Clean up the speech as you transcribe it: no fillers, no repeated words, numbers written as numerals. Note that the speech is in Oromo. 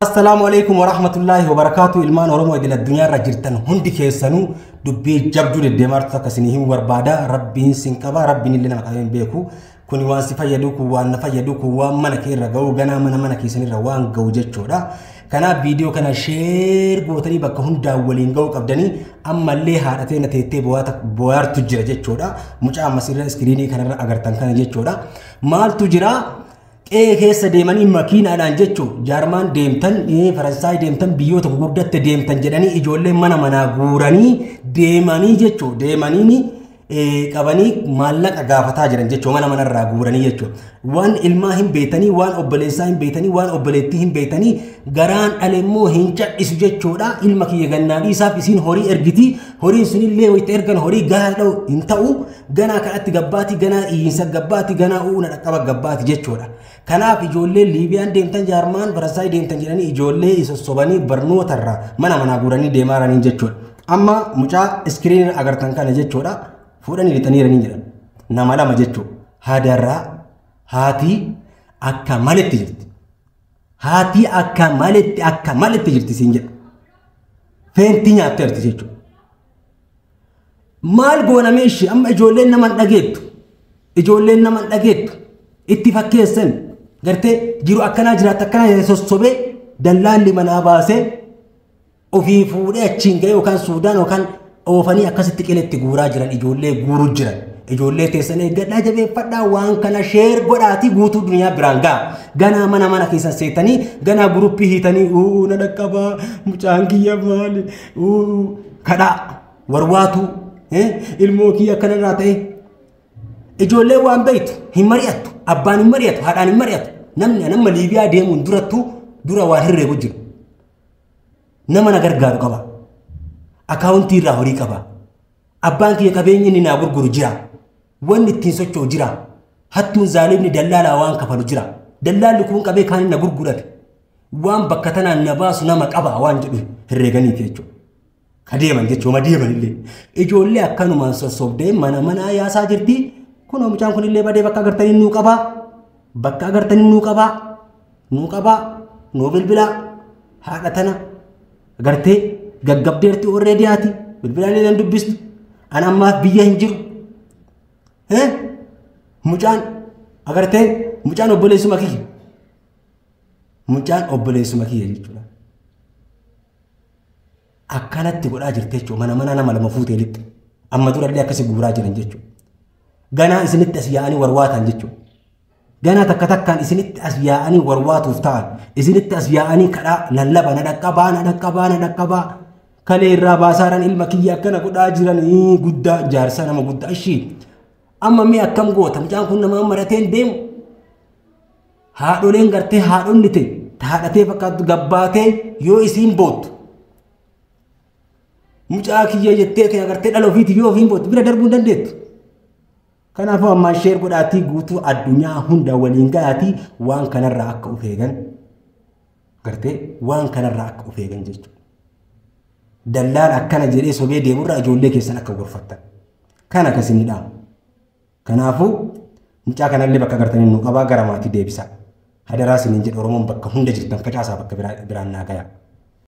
Assalamualaikum warahmatullahi wabarakatuh. Ilmaan Oromoo idil addunyaa irra jirtan hundi keessanuu dubbii jabduu deddeemartu akka isiniin barbaada. Rabbiin sin qaba, rabbiin illee nama qabeen beeku. Kuni waan si fayyadu kun waan na fayyadu kun waan mana kee irra ga'u ganaa mana keessanirra waan ga'u jechuudha. Kanaaf viidiyoo kana sheer gootanii bakka hundaa waliin ga'u qabdanii ammallee haadhatee na teettee bohaartu jira jechuudha. Mucaa ammas irra iskiriinii kanarra agartan kana jechuudha. Maaltu jira? keessa deemanii makiinaadhaan jechuun jaarmaan deemtan Faransaay deemtan biyyoota gurguddaatti deemtan jedhanii ijoollee mana guuranii deemanii jechuun deemanii qabanii maallaqa gaafataa jiran jechuun manarraa guuranii jechuun waan ilmaa hin beetanii waan obboleessaa hin beetanii waan obboleettii hin beetanii garaan dhalemmoo hin cadhisu jechuudha. Ilma kiyya gannaan isaaf isiin horii ergiti horiin sunillee wayita ergan horii gahaa hin ta'u ganaa kadhatti gabbaati ganaa iyyiinsa gabbaati ganaa uuna dhaqqaba gabbaati jechuudha. Kanaaf ijoollee Liibiyaan deemtan jaarmaan Faransaay deemtan jedhanii ijoollee sossobanii barnootarraa mana guuranii deemaaranii jechuudha. Amma mucaa iskiriin agartan kana jechuudha. Fuudhanii lixaniiranii jedhan nama lama jechuudha. Hadarraa haati akka maletti jirti. Haati akka maletti jirti siin jedha. Feentii nyaattee jirti jechuudha. Maal goonamee ishee amma ijoolleen nama dhageettu. Ijoolleen nama dhageettu itti fakkeessan gartee jiru akkanaa jiraata akkanaa sossobee dallaalli manaa baasee ofii fuudhee achiin ga'ee yookaan Suudaan yookaan oofanii akkasitti qiletti guuraa jiran ijoollee guuruu jiran. Ijoollee teessan eeggadhaa jabeeffadhaa waan kana sheer godhaatii guutuu duniyaa biraan ga'a. Ganaa mana keessan seetanii ganaa guruppii hiitanii na dhaqqabaa mucaan kiyya maali kadhaa warwaatu ilmoo kiyya akkanarraa ta'e. Ijoollee waan beektu hin mari'attu abbaan hin mari'atu haadhaan hin mari'atu nama Liibiyaa deemuun dura waan hirreebu jiru. Nama na gargaaru qaba. Akaawuntii irraa horii qaba. Abbaan kiyya qabeenyi inni naa gurguru jira. Wanni ittiin socho'u jira. Hattuun zaalibni dallaalaa waan kafalu jira. Dallaalli kun qabee kaan na gurgurate. Waan bakka tanaan na baasu nama qaba waan jedhu herreeganiif jechuudha. Kadeeman jechuudha deeman illee. Ijoollee akkanumaan sossobdee mana yaasaa jirti. Kun mucaan kun illee badee bakka agartanii nuu qabaa. Bakka agartanii nuu qabaa. Nuu bilbilaa. Haadha tana agartee gaggabdeerti already ati bilbilaan illee dubbistu ana ammaaf biyya hin jiru mucaan agartee mucaan obboleessuma kiyya jechuudha. Akkanatti godhaa jirte jechuudha mana nama lama fuutee lixxe amma durallee akkasii guuraa jiran jechuudha. Ganaa isinitti as yaa'anii warwaatan jechuudha. Ganaa takkaan isinitti as yaa'anii warwaatuuf ta'an isinitti as yaa'anii kadhaa lallaba na dhaqqabaa. Kalee irraa baasaaraan ilma kiyya akkana godhaa jiran guddaa jaarsaa nama guddaa ishii amma mee akkam goota mucaan kun nama marateen deemu haadholeen gartee haadhonni ta'e haadhatee fakkaatu gabbaatee yoo isiin boottu mucaa kiyya jettee kan agartee dhala ofiiti yoo ofiin boottu bira darbuu hin dandeettu. Kanaafuu ammaa sheer godhaatii guutuu addunyaa hunda waliin ga'aatii waan kanarraa akka of eegan gartee waan kanarraa akka of eegan jechuudha. Dallaan akkana jedhee sobee deemurraa ijoollee keessan akka gorfattan kana akkasiniidha. Kanaafuu mucaa kanallee bakka agartanii nuu qabaa gara maatii deebisaa. Hadaraa isiniin jedhu Oromoon bakka hunda jirtan facaasaa bakka biraan naa gayaa.